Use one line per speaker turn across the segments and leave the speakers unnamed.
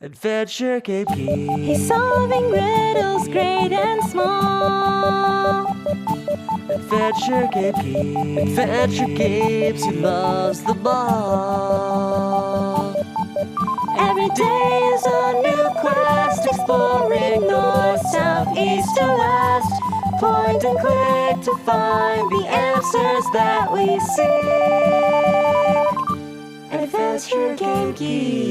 Adventure Game Geek.
He's solving riddles great and small.
Adventure Game Geek. Adventure games, he loves them all.
Every day is a new quest, exploring north, south, east, to west. Point and click to find the answers that we seek. Adventure Game Geek.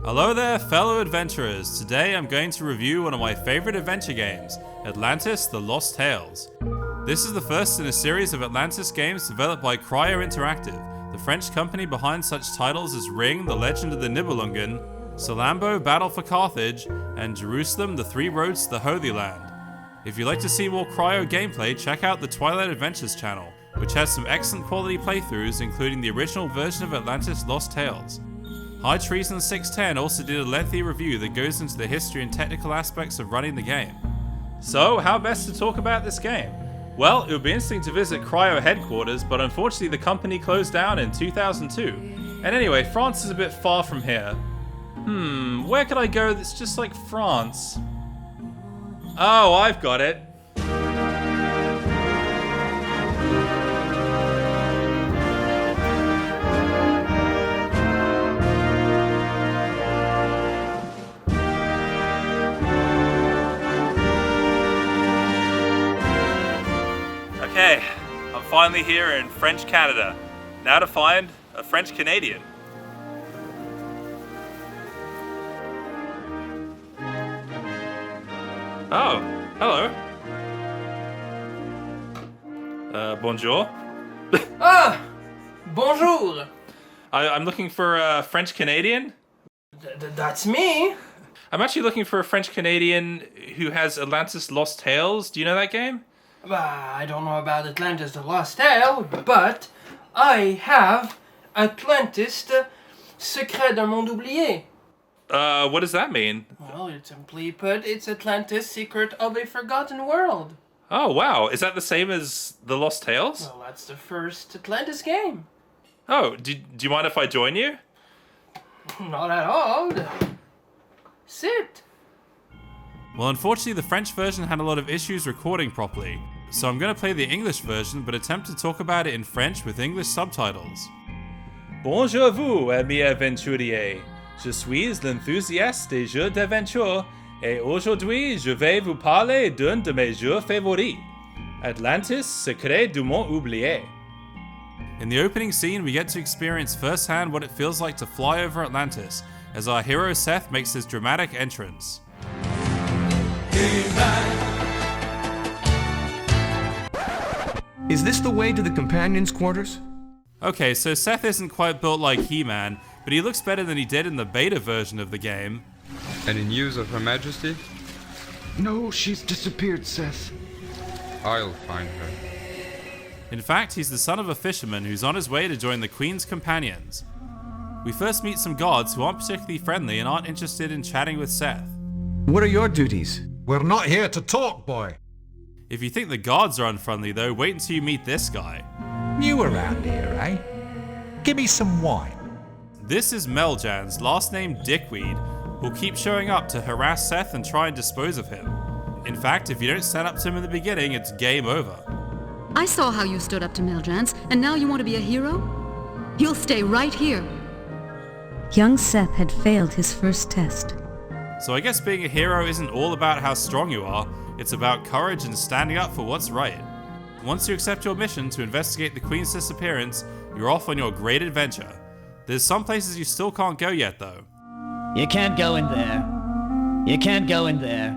Hello there, fellow adventurers. Today I'm going to review one of my favorite adventure games, Atlantis: The Lost Tales. This is the first in a series of Atlantis games developed by Cryo Interactive, the French company behind such titles as Ring: The Legend of the Nibelungen, Salambo: Battle for Carthage, and Jerusalem: The Three Roads to the Holy Land. If you'd like to see more Cryo gameplay, check out the Twilight Adventures channel, which has some excellent quality playthroughs including the original version of Atlantis: Lost Tales. High Treason 610 also did a lengthy review that goes into the history and technical aspects of running the game. So, how best to talk about this game? Well, it would be interesting to visit Cryo headquarters, but unfortunately the company closed down in 2002. And anyway, France is a bit far from here. Where could I go that's just like France? Oh, I've got it. Okay, I'm finally here in French Canada. Now to find a French Canadian. Oh, hello. Bonjour.
Bonjour.
I'm looking for a French Canadian.
That's me.
I'm actually looking for a French Canadian who has Atlantis: Lost Tales. Do you know that game?
I don't know about Atlantis: The Lost Tale, but I have Atlantis: Secret d'un monde oublié.
What does that mean?
Well, simply put, it's Atlantis: Secret of a Forgotten World.
Oh, wow. Is that the same as the Lost Tales?
Well, that's the first Atlantis game.
Oh, do you mind if I join you?
Not at all. Sit.
Well, unfortunately, the French version had a lot of issues recording properly, so I'm going to play the English version but attempt to talk about it in French with English subtitles. Bonjour vous, amis aventuriers. Je suis l'enthousiaste des jeux d'aventure, et aujourd'hui je vais vous parler d'un de mes jeux favoris, Atlantis: Secret du monde oublié. In the opening scene, we get to experience firsthand what it feels like to fly over Atlantis, as our hero Seth makes his dramatic entrance.
Is this the way to the companions' quarters?
Okay, so Seth isn't quite built like He-Man, but he looks better than he did in the beta version of the game.
Any news of Her Majesty?
No, she's disappeared, Seth.
I'll find her.
In fact, he's the son of a fisherman who's on his way to join the Queen's companions. We first meet some gods who aren't particularly friendly and aren't interested in chatting with Seth.
What are your duties?
We're not here to talk, boy.
If you think the gods are unfriendly though, wait until you meet this guy.
New around here, eh? Give me some wine.
This is Meljan's, last name Dickweed, who'll keep showing up to harass Seth and try and dispose of him. In fact, if you don't stand up to him in the beginning, it's game over.
I saw how you stood up to Meljans, and now you want to be a hero? You'll stay right here.
Young Seth had failed his first test.
So I guess being a hero isn't all about how strong you are, it's about courage and standing up for what's right. Once you accept your mission to investigate the Queen's disappearance, you're off on your great adventure. There's some places you still can't go yet though.
You can't go in there. You can't go in there.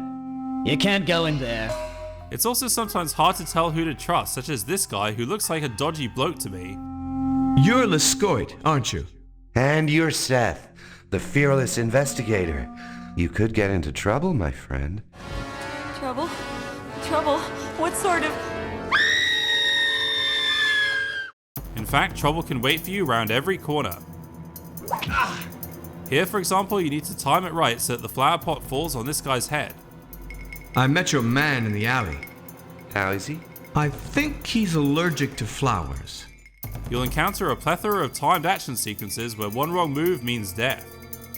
You can't go in there.
It's also sometimes hard to tell who to trust, such as this guy who looks like a dodgy bloke to me.
You're Lescoit, aren't you?
And you're Seth, the fearless investigator. You could get into trouble, my friend.
Trouble? Trouble? What sort of...
In fact, trouble can wait for you around every corner. Here, for example, you need to time it right so that the flower pot falls on this guy's head.
I met your man in the alley.
How is he?
I think he's allergic to flowers.
You'll encounter a plethora of timed action sequences where one wrong move means death.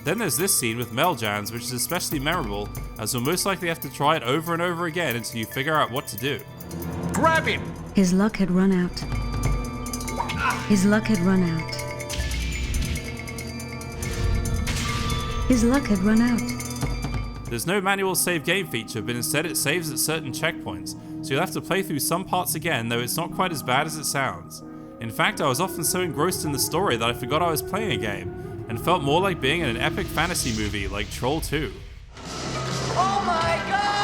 Then there's this scene with Meljans, which is especially memorable, as you'll most likely have to try it over and over again until you figure out what to do.
Grab him!
His luck had run out. His luck had run out. His luck had run out.
There's no manual save game feature, but instead it saves at certain checkpoints, so you'll have to play through some parts again, though it's not quite as bad as it sounds. In fact, I was often so engrossed in the story that I forgot I was playing a game, and felt more like being in an epic fantasy movie like Troll 2.
Oh my god!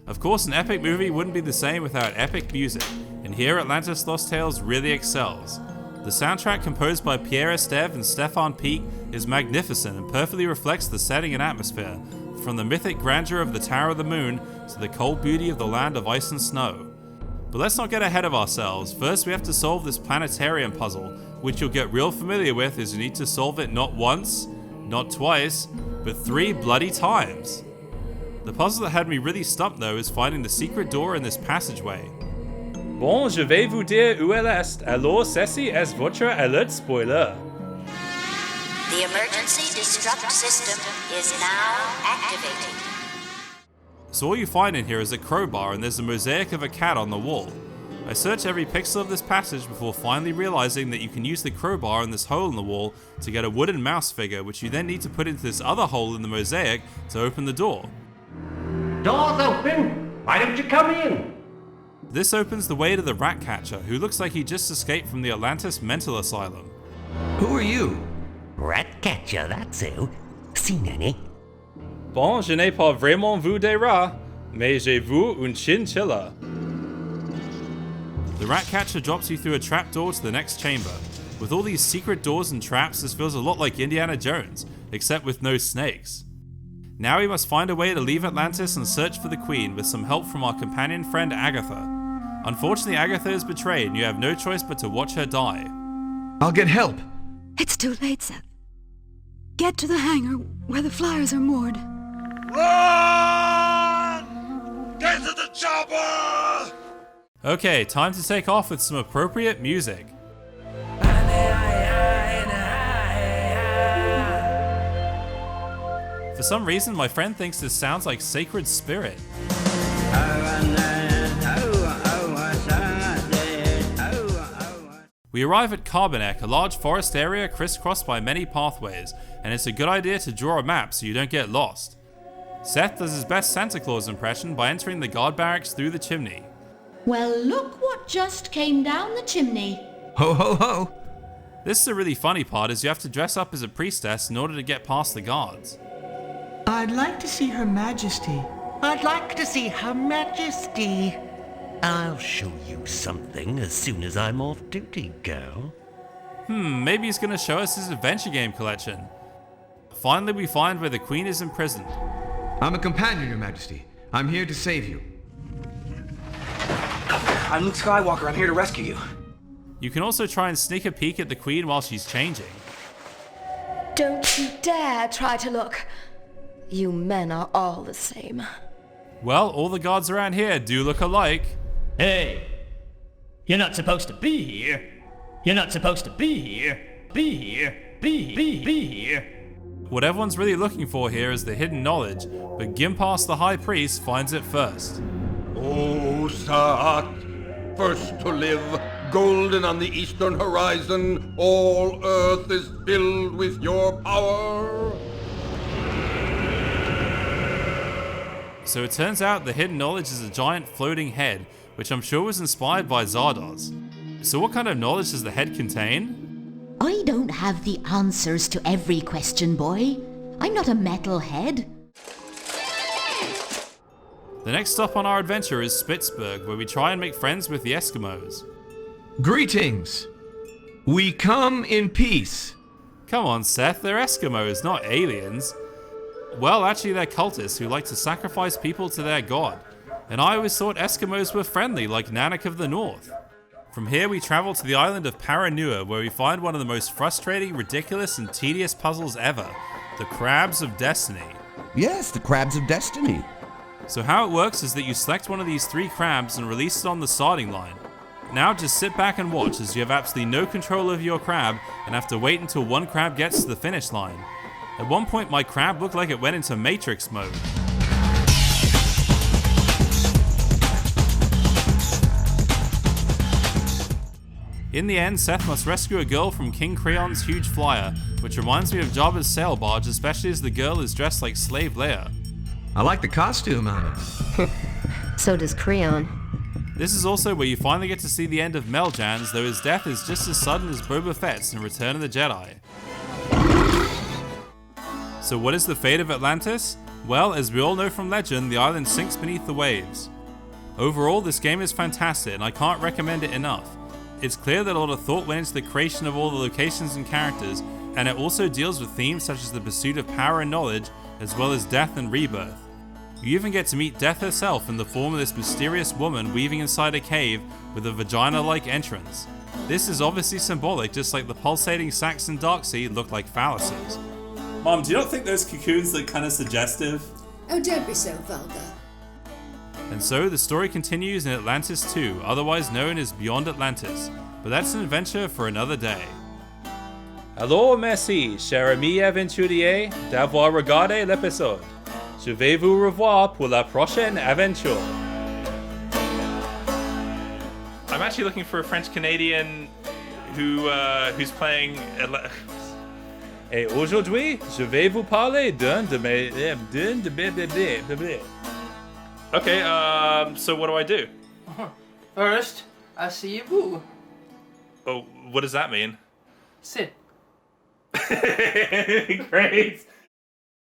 Of course, an epic movie wouldn't be the same without epic music, and here Atlantis Lost Tales really excels. The soundtrack, composed by Pierre Esteve and Stefan Peak, is magnificent and perfectly reflects the setting and atmosphere, from the mythic grandeur of the Tower of the Moon to the cold beauty of the land of ice and snow. But let's not get ahead of ourselves. First, we have to solve this planetarium puzzle, which you'll get real familiar with as you need to solve it not once, not twice, but 3 bloody times. The puzzle that had me really stumped though is finding the secret door in this passageway. Bon, je vais vous dire où elle est, alors ceci est votre alert spoiler.
The emergency destruct system is now activated.
So all you find in here is a crowbar and there's a mosaic of a cat on the wall. I search every pixel of this passage before finally realizing that you can use the crowbar in this hole in the wall to get a wooden mouse figure, which you then need to put into this other hole in the mosaic to open the door.
Door's open! Why don't you come in?
This opens the way to the Ratcatcher, who looks like he just escaped from the Atlantis mental asylum.
Who are you?
Ratcatcher, that's who. Seen any?
Bon, je n'ai pas vraiment vu des rats, mais j'ai vu une chinchilla. The Ratcatcher drops you through a trapdoor to the next chamber. With all these secret doors and traps, this feels a lot like Indiana Jones, except with no snakes. Now we must find a way to leave Atlantis and search for the Queen with some help from our companion friend Agatha. Unfortunately, Agatha is betrayed and you have no choice but to watch her die.
I'll get help.
It's too late, Seth. Get to the hangar where the flyers are moored.
Run! Get to the chopper!
Okay, time to take off with some appropriate music. For some reason, my friend thinks this sounds like Sacred Spirit. We arrive at Carbonek, a large forest area crisscrossed by many pathways, and it's a good idea to draw a map so you don't get lost. Seth does his best Santa Claus impression by entering the guard barracks through the chimney.
Well, look what just came down the chimney.
Ho ho ho!
This is the really funny part, as you have to dress up as a priestess in order to get past the guards.
I'd like to see Her Majesty.
I'd like to see Her Majesty. I'll show you something as soon as I'm off duty, girl.
Maybe he's gonna show us his adventure game collection. Finally, we find where the Queen is imprisoned.
I'm a companion, Your Majesty. I'm here to save you.
I'm Luke Skywalker. I'm here to rescue you.
You can also try and sneak a peek at the Queen while she's changing.
Don't you dare try to look. You men are all the same.
Well, all the guards around here do look alike.
Hey! You're not supposed to be here. You're not supposed to be here. Be here. Be here.
What everyone's really looking for here is the hidden knowledge, but Gimpas the High Priest finds it first.
Oh, Sat, first to live, golden on the eastern horizon, all earth is filled with your power.
So it turns out the hidden knowledge is a giant floating head, which I'm sure was inspired by Zardoz. So what kind of knowledge does the head contain?
I don't have the answers to every question, boy. I'm not a metalhead.
The next stop on our adventure is Spitzberg, where we try and make friends with the Eskimos.
Greetings. We come in peace.
Come on, Seth, they're Eskimos, not aliens. Well, actually they're cultists who like to sacrifice people to their god. And I always thought Eskimos were friendly, like Nanak of the North. From here we travel to the island of Paranua, where we find one of the most frustrating, ridiculous, and tedious puzzles ever. The Crabs of Destiny.
Yes, the Crabs of Destiny.
So how it works is that you select one of these 3 crabs and release it on the starting line. Now just sit back and watch as you have absolutely no control over your crab and have to wait until one crab gets to the finish line. At one point my crab looked like it went into Matrix mode. In the end, Seth must rescue a girl from King Creon's huge flyer, which reminds me of Jabba's sail barge, especially as the girl is dressed like Slave Leia.
I like the costume on it.
So does Creon.
This is also where you finally get to see the end of Meljans, though his death is just as sudden as Boba Fett's in Return of the Jedi. So what is the fate of Atlantis? Well, as we all know from legend, the island sinks beneath the waves. Overall, this game is fantastic and I can't recommend it enough. It's clear that a lot of thought went into the creation of all the locations and characters, and it also deals with themes such as the pursuit of power and knowledge, as well as death and rebirth. You even get to meet Death herself in the form of this mysterious woman weaving inside a cave with a vagina-like entrance. This is obviously symbolic, just like the pulsating Saxon Darkseid look like phalluses.
Mom, do you not think those cocoons look kind of suggestive?
Oh, don't be so vulgar.
And so the story continues in Atlantis 2, otherwise known as Beyond Atlantis, but that's an adventure for another day.
Alors merci, cher ami aventurier, d'avoir regardé l'épisode. Je vais vous revoir pour la prochaine aventure.
I'm actually looking for a French Canadian who's playing.
Et aujourd'hui, je vais vous parler d'un de mes.
Okay, so what do I do?
First, asseyez-vous.
Oh, what does that mean?
Sit.
Great.